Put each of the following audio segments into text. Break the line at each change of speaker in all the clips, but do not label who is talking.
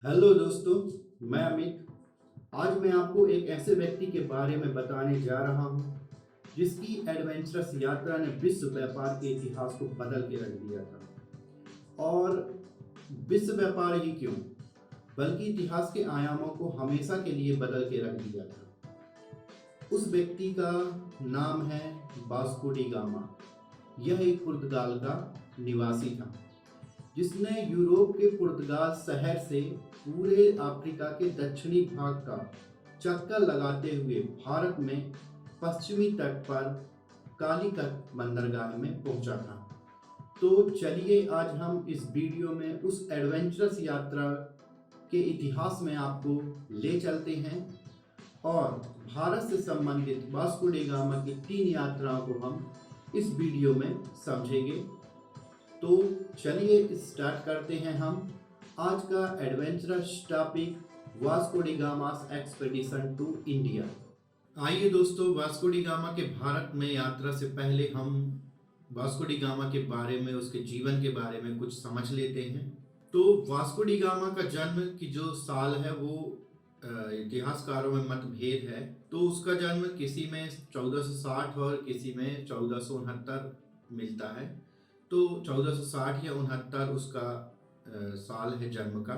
Hello दोस्तों, मैं अमित। आज मैं आपको एक ऐसे व्यक्ति के बारे में बताने जा रहा हूँ जिसकी एडवेंचरस यात्रा ने विश्व व्यापार के इतिहास को बदल के रख दिया था। और विश्व व्यापार ही क्यों, बल्कि इतिहास के आयामों को हमेशा के लिए बदल के रख दिया था। उस व्यक्ति का नाम है वास्को डी गामा। यह एक पुर्तगाल का निवासी था जिसने यूरोप के पुर्तगाल शहर से पूरे अफ्रीका के दक्षिणी भाग का चक्कर लगाते हुए भारत में पश्चिमी तट पर कालीकट बंदरगाह में पहुंचा था। तो चलिए आज हम इस वीडियो में उस एडवेंचरस यात्रा के इतिहास में आपको ले चलते हैं और भारत से संबंधित वास्को डी गामा की 3 यात्राओं को हम इस वीडियो में समझेंगे। तो चलिए स्टार्ट करते हैं हम आज का adventurous topic, Vasco da Gama's expedition to India. आइए दोस्तों, वास्को डी गामा के भारत में यात्रा से पहले हम वास्को डी गामा के बारे में, उसके जीवन के बारे में कुछ समझ लेते हैं। तो वास्को डी गामा का जन्म की जो साल है वो इतिहासकारों में मतभेद है। तो उसका जन्म किसी में 1460 और किसी में 1469 मिलता है। तो 1460 या 69 उसका साल है जन्म का।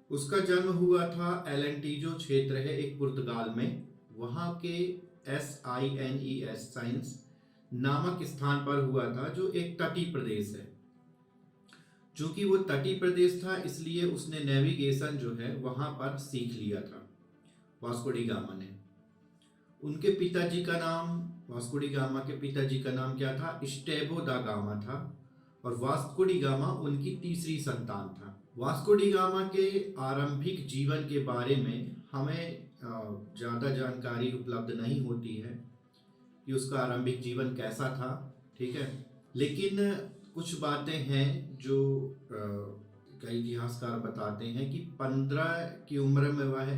उसका जन्म हुआ था एलेंटीजो क्षेत्र है एक पुर्तगाल में, वहाँ के SINES साइंस नामक स्थान पर हुआ था जो एक तटीय प्रदेश है। चूंकि वो तटीय प्रदेश था इसलिए उसने नेविगेशन जो है वहाँ पर सीख लिया था वास्को डी गामा ने। उनके पिताजी का नाम, वास्को डी गामा के पिताजी का नाम क्या था? स्टेबो दा गामा था और वास्को डी गामा उनकी तीसरी संतान था। वास्को डी गामा के आरंभिक जीवन के बारे में हमें ज़्यादा जानकारी उपलब्ध नहीं होती है कि उसका आरंभिक जीवन कैसा था, ठीक है। लेकिन कुछ बातें हैं जो कई इतिहासकार बताते हैं कि 15 की उम्र में वह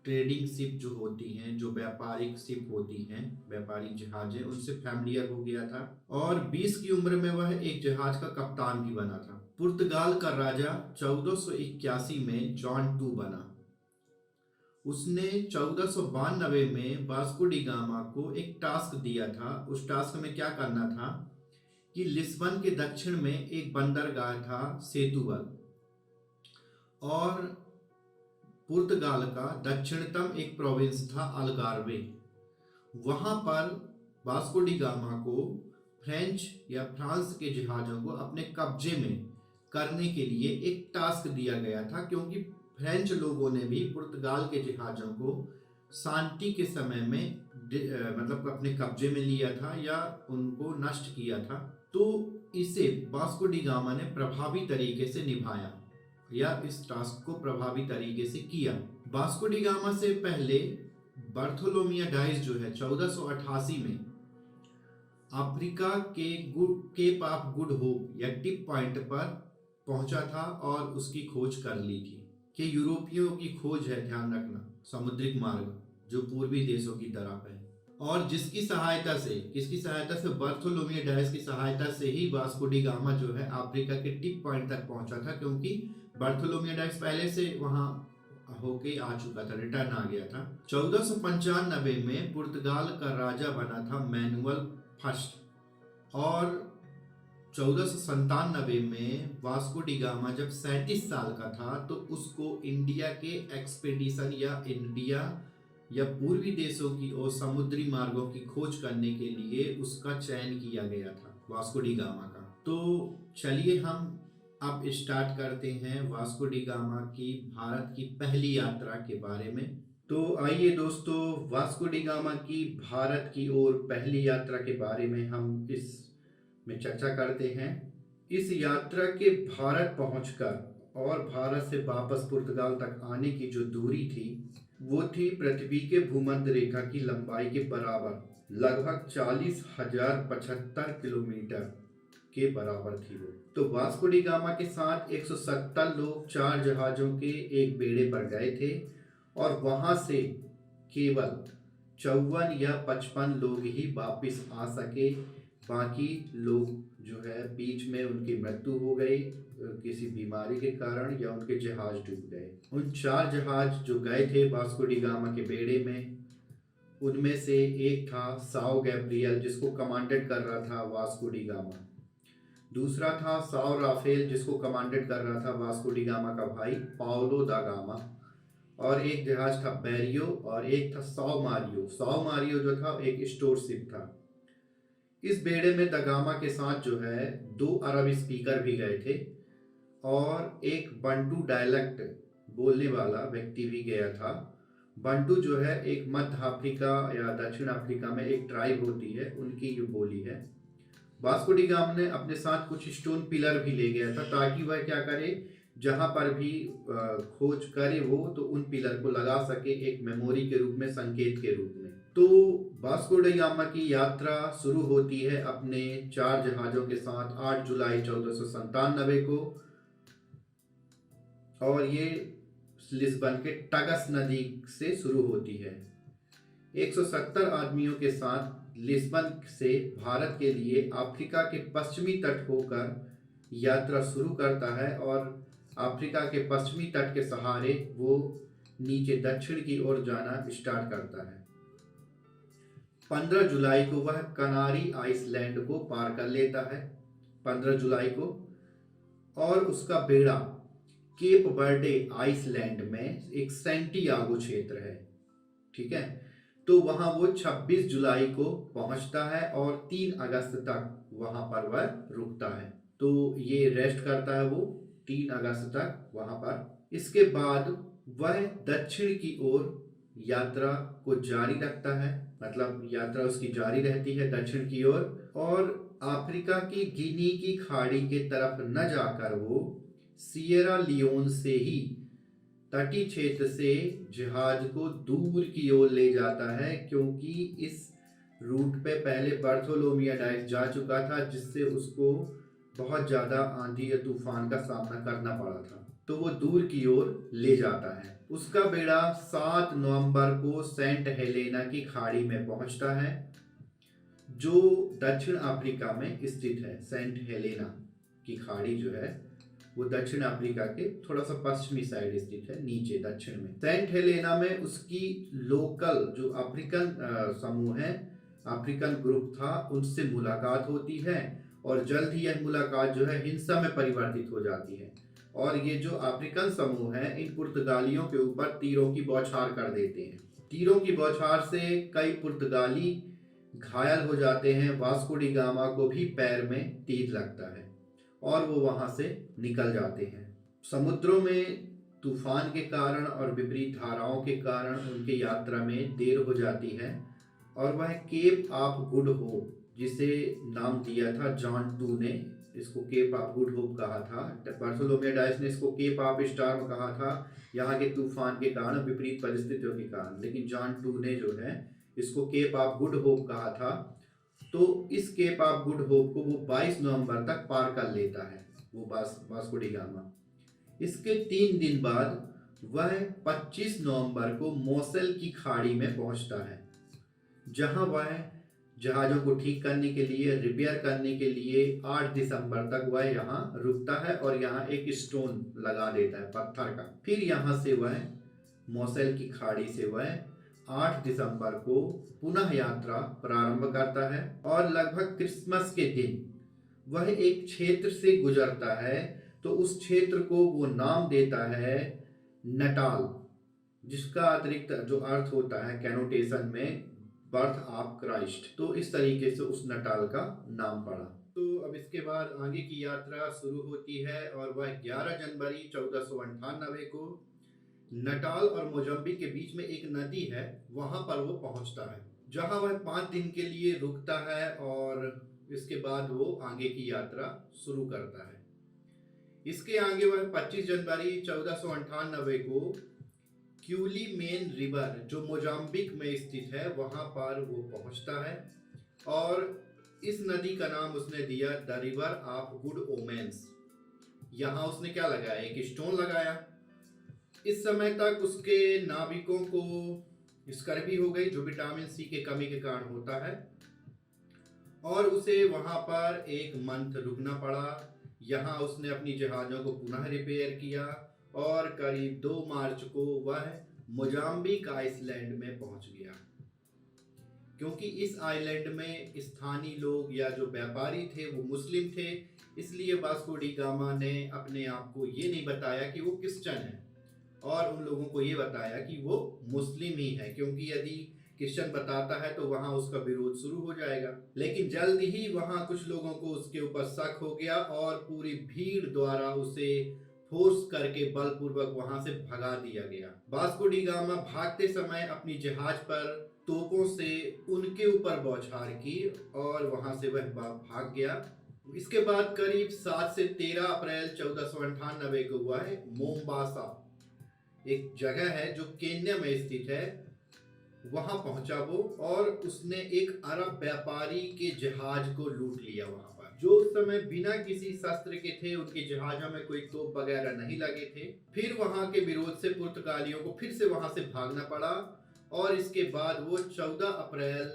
ट्रेडिंग शिप जो होती हैं, जो व्यापारिक शिप होती हैं, व्यापारिक जहाजें, उनसे फैमिलियर हो गया था और 20 की उम्र में वह एक जहाज का कप्तान भी बना था। पुर्तगाल का राजा 1481 में जॉन टू बना। उसने 1492 में वास्को डी गामा को एक टास्क दिया था। उस टास्क में क्या करना था कि लिस्बन के दक्षिण में एक बंदरगाह था सेतुबल और पुर्तगाल का दक्षिणतम एक प्रोविंस था अल्गार्वे। वहां पर वास्को डी गामा को फ्रेंच या फ्रांस के जहाज़ों को अपने कब्जे में करने के लिए एक टास्क दिया गया था, क्योंकि फ्रेंच लोगों ने भी पुर्तगाल के जहाज़ों को शांति के समय में मतलब अपने कब्जे में लिया था या उनको नष्ट किया था। तो इसे वास्को डी गामा ने प्रभावी तरीके से निभाया या इस टास्क को प्रभावी तरीके से किया। वास्को डी गामा से पहले बार्थोलोमियो डाइस जो है 1488 में अफ्रीका के केप ऑफ गुड होप या टिप पॉइंट पर पहुंचा था और उसकी खोज कर ली थी। कि यूरोपियों की खोज है, ध्यान रखना, समुद्रिक मार्ग जो पूर्वी देशों की तरफ है और किसकी सहायता से बार्थोलोमियो डाइस की सहायता से ही वास्को डी गामा जो है अफ्रीका के टिप पॉइंट तक पहुंचा था, क्योंकि बार्थोलोमियो डाइस पहले से वहां होके आ चुका था, रिटर्न आ गया था। 1495 में पुर्तगाल का राजा बना था मैनुअल फर्स्ट और 1497 में वास्को डी गामा जब 37 साल का था तो उसको इंडिया के एक्सपेडिशन या इंडिया या पूर्वी देशों की और समुद्री मार्गों की खोज करने के लिए उसका चयन किया गया था वास्को डी गामा का। तो चलिए हम अब स्टार्ट करते हैं वास्को डी गामा की भारत की पहली यात्रा के बारे में। तो आइए दोस्तों, वास्को डी गामा की भारत की ओर पहली यात्रा के बारे में हम इस में चर्चा करते हैं। इस यात्रा के भारत पहुंचकर और भारत से वापस पुर्तगाल तक आने की जो दूरी थी वो थी पृथ्वी के भूमध्य रेखा की लंबाई के बराबर, लगभग 40,075 किलोमीटर के बराबर थी वो। तो वास्को डी गामा के साथ 170 लोग 4 जहाजों के एक बेड़े पर गए थे और वहां से केवल 54 या 55 लोग ही वापस आ सके। बाकी लोग जो है बीच में उनकी मृत्यु हो गई किसी बीमारी के कारण, या उनके जहाज डूब गए। उन 4 जहाज जो गए थे वास्को डी गामा के बेड़े में, उनमें से एक था साओ गैब्रियल, जिसको कमांडेट कर रहा था वास्को डी गामा। दूसरा था साओ राफेल, जिसको कमांडेट कर रहा था वास्को डी गामा का भाई पाओलो दा गामा। और एक जहाज था बैरियो, और एक था साओ मारियो। साओ मारियो जो था एक स्टोर शिप था। इस बेड़े में दा गामा के साथ जो है 2 अरब स्पीकर भी गए थे, और एक बंटू डायलेक्ट बोलने वाला व्यक्ति भी गया था। बंटू जो है एक मध्य अफ्रीका या दक्षिण अफ्रीका में एक ट्राइब होती है, उनकी ये बोली है। वास्को डी गामा ने अपने साथ कुछ स्टोन पिलर भी ले गया था, ताकि वह क्या करे, जहां पर भी खोज करे वो तो उन पिलर को लगा सके, एक मेमोरी के रूप में, संकेत के रूप में। तो वास्को डी गामा की यात्रा शुरू होती है अपने 4 जहाजों के साथ 8 जुलाई 1497 को, और ये लिस्बन के टगस नदी से शुरू होती है। 170 आदमियों के साथ लिस्बन से भारत के लिए अफ्रीका के पश्चिमी तट होकर यात्रा शुरू करता है, और अफ्रीका के पश्चिमी तट के सहारे वो नीचे दक्षिण की ओर जाना स्टार्ट करता है। 15 जुलाई को वह कनारी आइसलैंड को पार कर लेता है, 15 जुलाई को, और उसका बेड़ा केप वर्डे आइसलैंड में एक सैंटियागो क्षेत्र है, ठीक है। तो वहां वो 26 जुलाई को पहुंचता है, और 3 अगस्त तक वहां पर वह रुकता है। तो ये रेस्ट करता है वो 3 अगस्त तक वहां पर। इसके बाद वह दक्षिण की ओर यात्रा को जारी रखता है, मतलब यात्रा उसकी जारी रहती है दक्षिण की ओर, और अफ्रीका की गिनी की खाड़ी के तरफ न जाकर वो सिएरा लियोन से ही तटीय क्षेत्र से जहाज को दूर की ओर ले जाता है, क्योंकि इस रूट पे पहले बार्थोलोमियो डाइस जा चुका था, जिससे उसको बहुत ज़्यादा आंधी या तूफान का सामना करना पड़ा था। तो वो दूर की ओर ले जाता है। उसका बेड़ा 7 नवंबर को सेंट हेलेना की खाड़ी में पहुंचता है, जो दक्षिण अफ्रीका में स्थित है। सेंट हेलेना की खाड़ी जो है वो दक्षिण अफ्रीका के थोड़ा सा पश्चिमी साइड स्थित है, नीचे दक्षिण में। सेंट हेलेना में उसकी लोकल जो अफ्रीकन समूह है, अफ्रीकन ग्रुप था, उनसे मुलाकात होती है, और जल्द ही यह मुलाकात जो है हिंसा में परिवर्तित हो जाती है, और ये जो अफ्रीकन समूह है इन पुर्तगालियों के ऊपर तीरों की बौछार कर देते हैं। तीरों की बौछार से कई पुर्तगाली घायल हो जाते हैं। वास्को डी गामा को भी पैर में तीर लगता है, और वो वहां से निकल जाते हैं। समुद्रों में तूफान के कारण और विपरीत धाराओं के कारण उनकी यात्रा में देर हो जाती है, और वह केप ऑफ गुड होप, जिसे नाम दिया था जॉन टू ने, इसको केप ऑफ गुड होप कहा था। बार्थोलोमियो डाइस ने इसको केप ऑफ स्टॉर्म कहा था, यहाँ के तूफान के कारण, विपरीत परिस्थितियों के कारण, लेकिन जॉन टू ने जो है इसको केप ऑफ गुड होप कहा था। तो इस केप ऑफ गुड होप को वो 22 नवंबर तक पार कर लेता है, वो वास्को डी गामा। इसके 3 दिन बाद वह 25 नवंबर को मोसेल की खाड़ी में पहुंचता है, जहां वह जहाज़ों को ठीक करने के लिए, रिपेयर करने के लिए 8 दिसंबर तक वह यहाँ रुकता है, और यहाँ एक स्टोन लगा देता है पत्थर का। फिर यहाँ से वह मोसेल की खाड़ी से वह 8 दिसंबर को पुनः यात्रा प्रारंभ करता है, और लगभग क्रिसमस के दिन वह एक क्षेत्र से गुजरता है। तो उस क्षेत्र को वो नाम देता है नटाल, जिसका अतिरिक्त जो अर्थ होता है कैनोटेशन में बर्थ ऑफ क्राइस्ट। तो इस तरीके से उस नटाल का नाम पड़ा। तो अब इसके बाद आगे की यात्रा शुरू होती है, और वह 11 जनवरी 1498 को नटाल और मोजाम्बिक के बीच में एक नदी है, वहां पर वो पहुंचता है, जहां वह 5 दिन के लिए रुकता है, और इसके बाद वो आगे की यात्रा शुरू करता है। इसके आगे वह 25 जनवरी 1498 को क्यूली मेन रिवर, जो मोजाम्बिक में स्थित है, वहां पर वो पहुंचता है, और इस नदी का नाम उसने दिया the river of good women's. यहाँ उसने क्या लगाया, एक स्टोन लगाया। इस समय तक उसके नाविकों को स्कर्वी हो गई, जो विटामिन सी के कमी के कारण होता है, और उसे वहां पर एक मंथ रुकना पड़ा। यहाँ उसने अपनी जहाज़ों को पुनः रिपेयर किया और करीब 2 मार्च को वह मोजाम्बिक आइसलैंड में पहुंच गया। क्योंकि इस आइलैंड में स्थानीय लोग या जो व्यापारी थे वो मुस्लिम थे, इसलिए वास्को डी गामा ने अपने आप को ये नहीं बताया कि वो क्रिश्चियन है और उन लोगों को ये बताया कि वो मुस्लिम ही है, क्योंकि यदि क्रिश्चियन बताता है तो वहां उसका विरोध शुरू हो जाएगा। लेकिन जल्द ही वहां कुछ लोगों को उसके ऊपर शक हो गया और पूरी भीड़ द्वारा उसे फोर्स करके बलपूर्वक वहां से भगा दिया गया। वास्को डी गामा भागते समय अपनी जहाज पर तोपों से उनके ऊपर बौछार की और वहां से वह भाग गया। इसके बाद करीब 7 से 13 अप्रैल 1498 को हुआ है मोम्बासा, एक जगह है जो केन्या में स्थित है, वहां पहुंचा वो और उसने एक अरब व्यापारी के जहाज को लूट लिया वहां पर, जो उस समय बिना किसी शस्त्र के थे, उनके जहाजों में कोई तोप वगैरह नहीं लगे थे। फिर वहां के विरोध से पुर्तगालियों को फिर से वहां से भागना पड़ा और इसके बाद वो 14 अप्रैल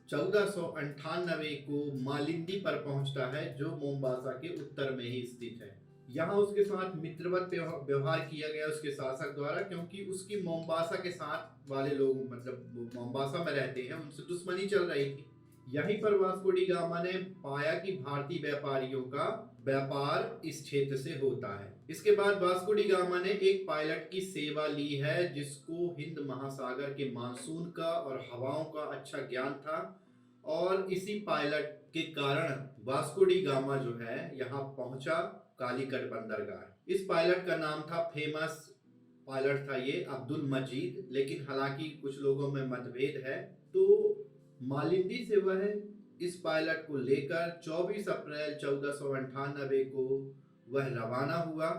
1498 को मालिंदी पर पहुंचता है, जो मोम्बासा के उत्तर में ही स्थित है। यहाँ उसके साथ मित्रवत व्यवहार किया गया उसके शासक द्वारा, क्योंकि उसकी मोम्बासा के साथ वाले लोग, मतलब मोम्बासा में रहते हैं, उनसे दुश्मनी चल रही थी। यहीं पर वास्को डी गामा ने पाया कि भारतीय व्यापारियों का व्यापार इस क्षेत्र से होता है। इसके बाद वास्को डी गामा ने एक पायलट की सेवा ली है, जिसको हिंद महासागर के मानसून का और हवाओं का अच्छा ज्ञान था और इसी पायलट के कारण वास्को डी गामा जो है यहाँ पहुंचा कालीकट बंदरगाह। इस पायलट का नाम था, फेमस पायलट था ये, अब्दुल मजीद, लेकिन हालांकि कुछ लोगों में मतभेद है। तो मालिंदी से वह इस पायलट को लेकर 24 अप्रैल 1498 को वह रवाना हुआ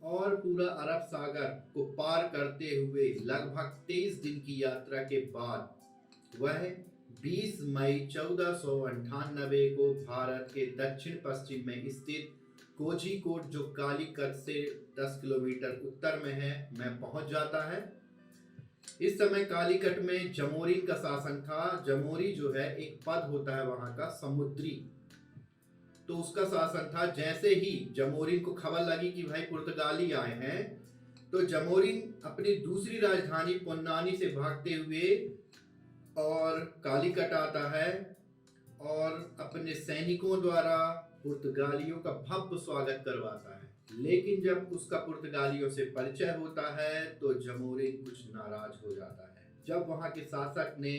और पूरा अरब सागर को पार करते हुए लगभग 23 दिन की यात्रा के बाद वह 20 मई 1498 को भारत के दक्षिण पश्चिम में स्थित कोझीकोड, जो कालीकट से 10 किलोमीटर उत्तर में है, में पहुंच जाता है। इस समय कालीकट में जमोरिन का शासन था। जमोरी जो है एक पद होता है वहां का, समुद्री, तो उसका शासन था। जैसे ही जमोरिन को खबर लगी कि भाई पुर्तगाली आए हैं, तो जमोरिन अपनी दूसरी राजधानी पोन्नानी से भागते हुए और कालीकट आता है और अपने सैनिकों द्वारा पुर्तगालियों का भव्य स्वागत करवाता है। लेकिन जब उसका पुर्तगालियों से परिचय होता है तो जमोरिन कुछ नाराज हो जाता है। जब वहां के शासक ने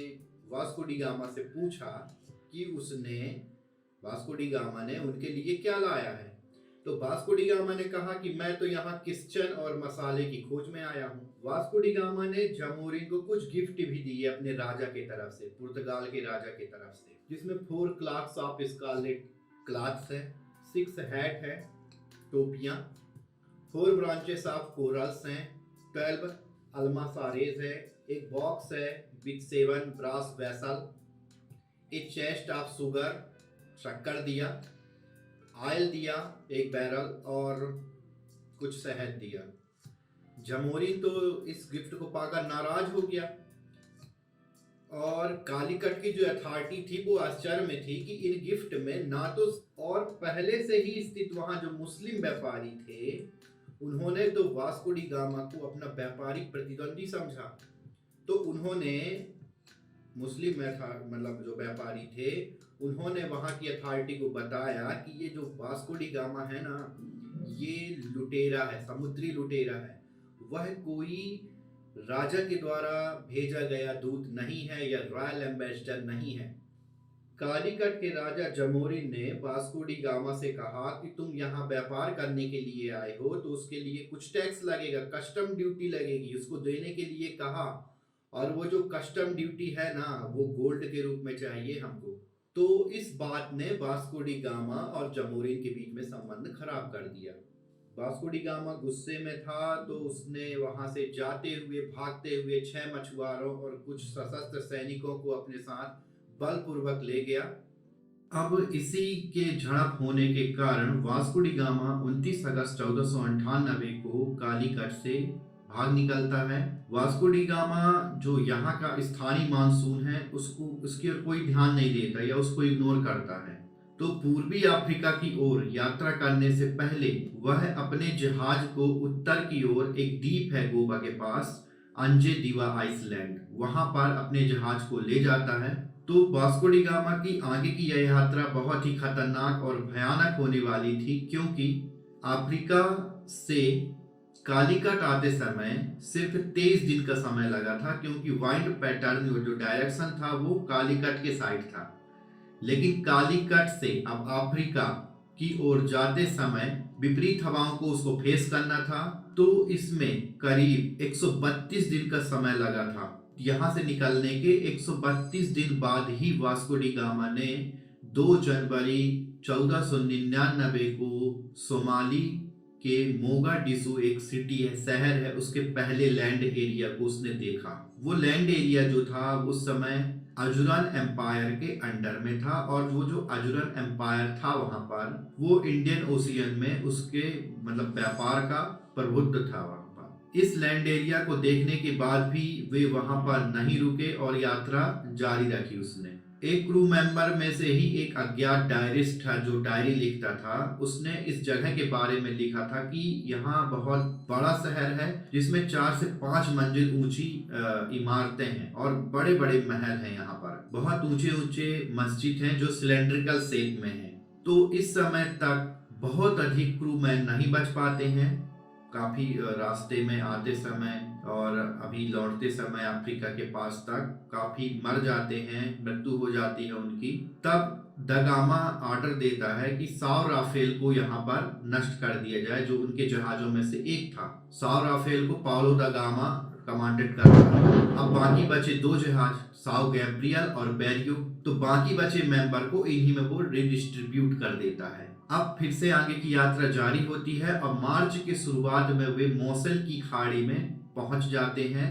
वास्को डी गामा से पूछा कि वास्को डी गामा ने उनके लिए क्या लाया है, तो वास्को डी गामा ने कहा कि मैं तो यहाँ क्रिश्चियन और मसाले की खोज में आया हूँ। वास्को डी गामा ने जमोरिन को कुछ गिफ्ट भी दिए अपने राजा के तरफ से, पुर्तगाल के राजा के तरफ से, जिसमें 4 क्लॉथ्स ऑफ स्कारलेट क्लॉथ्स है, 6 हैट है, टोपियां, 4 ब्रांचेस ऑफ कोरल्स हैं, 12 अल्मासारेज है, एक बॉक्स है विद 7 ब्रास वेसल, एक चेस्ट ऑफ शुगर, शक्कर दिया, ऑयल दिया 1 बैरल और कुछ शहद दिया। जमोरिन तो इस गिफ्ट को पाकर नाराज हो गया और कालीकट की जो अथॉरिटी थी वो आश्चर्य में थी कि इन गिफ्ट में ना तो, और पहले से ही स्थित वहां जो मुस्लिम व्यापारी थे उन्होंने तो वास्को डी गामा को अपना व्यापारिक प्रतिद्वंदी समझा, तो उन्होंने मुस्लिम मतलब जो व्यापारी थे उन्होंने वहां की अथॉरिटी को बताया कि ये जो वास्को डी गामा है ना, ये लुटेरा है, समुद्री लुटेरा है, वह कोई राजा के द्वारा भेजा गया दूत नहीं है या रॉयल एम्बेसडर नहीं है। कालीकट के राजा जमोरिन ने वास्को डी गामा से कहा कि तुम यहाँ व्यापार करने के लिए आए हो तो उसके लिए कुछ टैक्स लगेगा, कस्टम ड्यूटी लगेगी, उसको देने के लिए कहा, और वो जो कस्टम ड्यूटी है ना वो गोल्ड के रूप में चाहिए हमको। तो इस बात ने वास्को डी गामा और जमोरिन के बीच में संबंध खराब कर दिया। वास्को डी गामा गुस्से में था तो उसने वहां से जाते हुए भागते हुए 6 मछुआरों और कुछ सशस्त्र सैनिकों को अपने साथ बलपूर्वक ले गया। अब इसी के झड़प होने के कारण वास्को डी गामा 29 अगस्त 1498 को कालीकट से
भाग निकलता है। वास्को डी गामा जो यहाँ का स्थानीय मानसून है उसको उसकी ओर कोई ध्यान नहीं देता या उसको इग्नोर करता है। तो पूर्वी अफ्रीका की ओर यात्रा करने से पहले वह अपने जहाज को उत्तर की ओर, एक द्वीप है गोवा के पास, अंजे दीवा आइसलैंड, वहां पर अपने जहाज को ले जाता है। तो वास्को डी गामा की आगे की यह यात्रा बहुत ही खतरनाक और भयानक होने वाली थी, क्योंकि अफ्रीका से कालीकट आते समय सिर्फ 23 दिन का समय लगा था, क्योंकि वाइंड पैटर्न जो डायरेक्शन था वो कालीकट के साइड था। लेकिन कालीकट से अब अफ्रीका की ओर जाते समय विपरीत हवाओं को उसको फेस करना था, तो इसमें करीब 132 दिन का समय लगा था। यहां से निकलने के 132 दिन बाद ही वास्को डी गामा ने 2 जनवरी 1499 को सोमाली के मोगाडिशु, एक सिटी है, शहर है, उसके पहले लैंड एरिया को उसने देखा। वो लैंड एरिया जो था उस समय अजुरन एम्पायर के अंडर में था, और वो जो अजुरन एम्पायर था वहां पर वो इंडियन ओशियन में उसके मतलब व्यापार का प्रभुत्व था वहां पर। इस लैंड एरिया को देखने के बाद भी वे वहां पर नहीं रुके और यात्रा जारी रखी उसने। एक क्रू मेंबर में से ही एक अज्ञात डायरिस्ट था जो डायरी लिखता था। उसने इस जगह के बारे में लिखा था कि यहाँ बहुत बड़ा शहर है जिसमें 4 से 5 मंजिल ऊंची इमारतें हैं और बड़े बड़े महल हैं। यहाँ पर बहुत ऊंचे ऊंचे मस्जिद हैं जो सिलेंड्रिकल शेप में हैं। तो इस समय तक बहुत अधिक क्रू मैन नहीं बच पाते हैं। काफी रास्ते में आते समय और अभी लौटते समय अफ्रीका के पास तक काफी मर जाते हैं, मृत्यु हो जाती है उनकी। तब द गामा ऑर्डर देता है कि साओ राफेल को यहाँ पर नष्ट कर दिया जाए, जो उनके जहाजों में से एक था। साओ राफेल को पाउलो द गामा कमांडेड करता है। अब बाकी बचे 2 जहाज, साओ गैब्रियल और बेरियो, तो बाकी बचे मेंबर को इन्हीं में वो रिडिस्ट्रीब्यूट कर देता है। अब फिर से आगे की यात्रा जारी होती है और मार्च के शुरुआत में वे मोसल की खाड़ी में पहुंच जाते हैं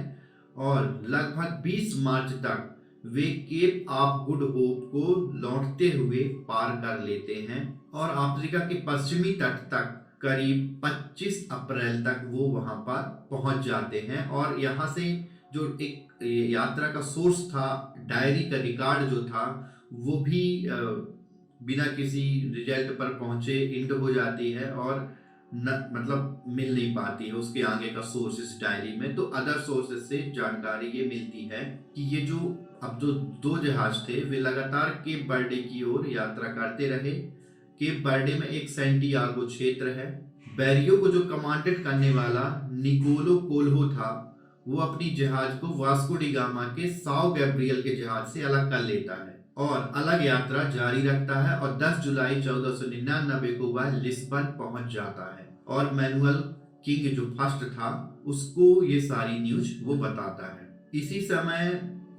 और लगभग 20 मार्च तक वे केप ऑफ गुड होप को लौटते हुए पार कर लेते हैं और अफ्रीका के पश्चिमी तट तक करीब 25 अप्रैल तक वो वहां पर पहुंच जाते हैं। और यहाँ से जो एक यात्रा का सोर्स था, डायरी का रिकॉर्ड जो था, वो भी बिना किसी रिजल्ट पर पहुंचे इंड हो जाती है और मतलब मिल नहीं पाती है उसके आगे का सोर्स इस डायरी में। तो अदर सोर्सेज से जानकारी ये मिलती है कि ये जो अब जो 2 जहाज थे वे लगातार केप बर्डे की ओर यात्रा करते रहे। केप बर्डे में एक सैंटियागो क्षेत्र है। बेरियो को जो कमांडेड करने वाला निकोलो कोल्हो था, वो अपनी जहाज को वास्को डी गामा के साओ गैब्रियल के जहाज से अलग कर लेता है और अलग यात्रा जारी रखता है और 10 जुलाई 1499 को वह लिस्बन पहुंच जाता है और मैनुअल किंग जो फर्स्ट था उसको ये सारी न्यूज वो बताता है। इसी समय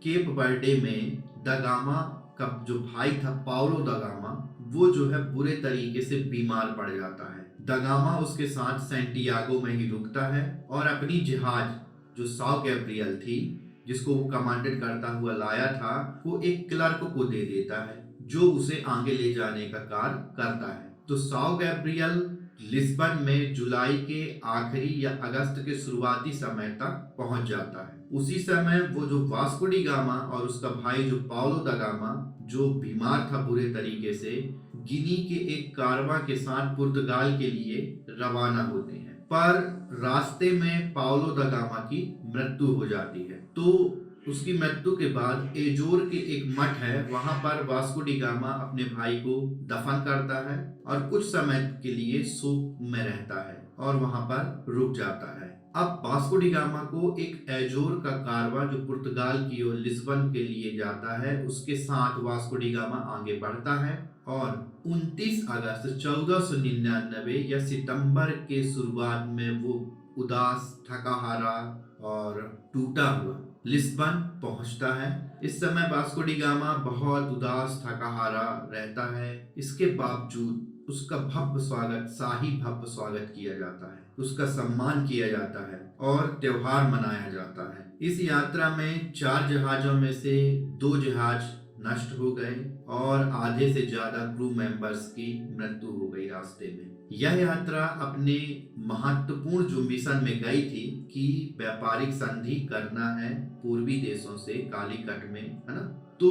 केप बर्डे में द गामा का जो भाई था पाउलो द गामा, वो जो है बुरे तरीके से बीमार पड़ जाता है। द गामा उसके साथ सैंटियागो में ही रुकता है और अपनी जहाज जो साओ गैब्रियल थी, जिसको वो कमांडेड करता हुआ लाया था, वो एक क्लर्क को दे देता है जो उसे आगे ले जाने का कार्य करता है। तो साओ गैब्रियल लिस्बन में जुलाई के आखिरी या अगस्त के शुरुआती समय तक पहुंच जाता है। उसी समय वो जो वास्को डी गामा और उसका भाई जो पाउलो द गामा, जो बीमार था बुरे तरीके से, गिनी के एक कारवां के साथ पुर्तगाल के लिए रवाना होते हैं। पर रास्ते में पाउलो द गामा की मृत्यु हो जाती है। तो उसकी मृत्यु के बाद एजोर के एक मठ है, वहां पर वास्को डी गामा अपने भाई को दफन करता है और कुछ समय के लिए शोक में रहता है और वहां पर रुक जाता है। अब वास्को डी गामा को एक एजोर का कारवां जो पुर्तगाल की ओर लिस्बन के लिए जाता है, उसके साथ वास्को डी गामा आगे बढ़ता है और 29 अगस्त 1499 या सितंबर के शुरुआत में वो उदास, थकाहारा और टूटा हुआ लिस्बन पहुंचता है। इस समय वास्को डी गामा बहुत उदास, थकाहारा रहता है। इसके बावजूद उसका भव्य स्वागत, शाही भव्य स्वागत किया जाता है, उसका सम्मान किया जाता है और त्योहार मनाया जाता है। इस यात्रा में 4 जहाजों में से 2 जहाज नष्ट हो गए और आधे से ज्यादा क्रू मेंबर्स की मृत्यु हो गई रास्ते में। यह यात्रा अपने महत्वपूर्ण जो मिशन में गई थी कि व्यापारिक संधि करना है पूर्वी देशों से कालीकट में, है ना। तो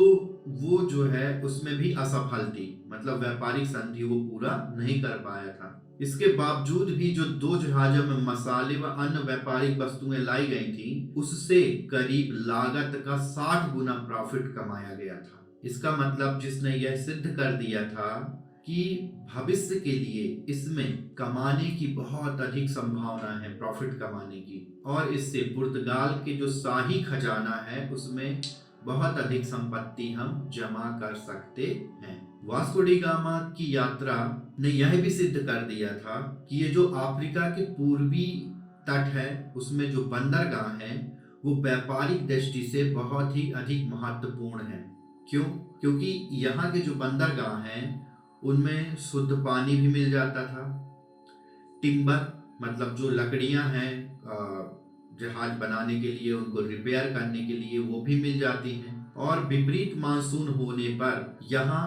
वो जो है उसमें भी असफल थी, मतलब व्यापारिक संधि वो पूरा नहीं कर पाया था। इसके बावजूद भी जो 2 जहाजों में मसाले व अन्य व्यापारिक वस्तुएं लाई गई थी, उससे करीब लागत का 60 गुना प्रॉफिट कमाया गया था। इसका मतलब जिसने यह सिद्ध कर दिया था कि भविष्य के लिए इसमें कमाने की बहुत अधिक संभावना है, प्रॉफिट कमाने की, और इससे पुर्तगाल के जो शाही खजाना है उसमें बहुत अधिक संपत्ति हम जमा कर सकते हैं। वास्को डी गामा की यात्रा ने यह भी सिद्ध कर दिया था कि ये जो अफ्रीका के पूर्वी तट है उसमें जो बंदरगाह है वो व्यापारिक दृष्टि से बहुत ही अधिक महत्वपूर्ण है। क्यों? क्योंकि यहाँ के जो बंदरगाह हैं उनमें शुद्ध पानी भी मिल जाता था, टिम्बर मतलब जो लकड़ियां हैं जहाज बनाने के लिए, उनको रिपेयर करने के लिए वो भी मिल जाती हैं, और विपरीत मानसून होने पर यहाँ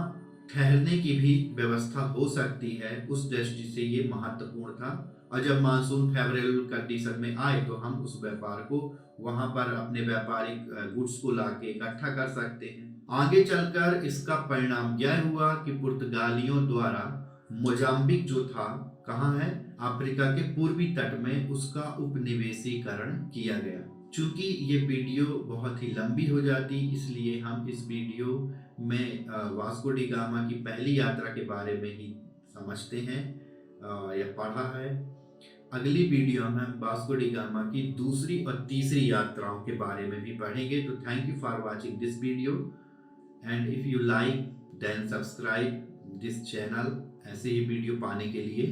ठहरने की भी व्यवस्था हो सकती है। उस दृष्टि से ये महत्वपूर्ण था, और जब मानसून फेवरेबल कंडीशन में आए तो हम उस व्यापार को वहां पर अपने व्यापारिक गुड्स को लाके इकट्ठा कर सकते हैं। आगे चलकर इसका परिणाम यह हुआ कि पुर्तगालियों द्वारा मोजाम्बिक जो था, कहाँ है, अफ्रीका के पूर्वी तट में, उसका उपनिवेशीकरण किया गया। चूंकि ये वीडियो बहुत ही लंबी हो जाती, इसलिए हम इस वीडियो में वास्को डी गामा की पहली यात्रा के बारे में ही समझते हैं या पढ़ा है। अगली वीडियो में हम वास्को डी गामा की दूसरी और तीसरी यात्राओं के बारे में भी पढ़ेंगे। तो thank you for watching this video, and if you like then subscribe this channel ऐसे ही वीडियो पाने के लिए।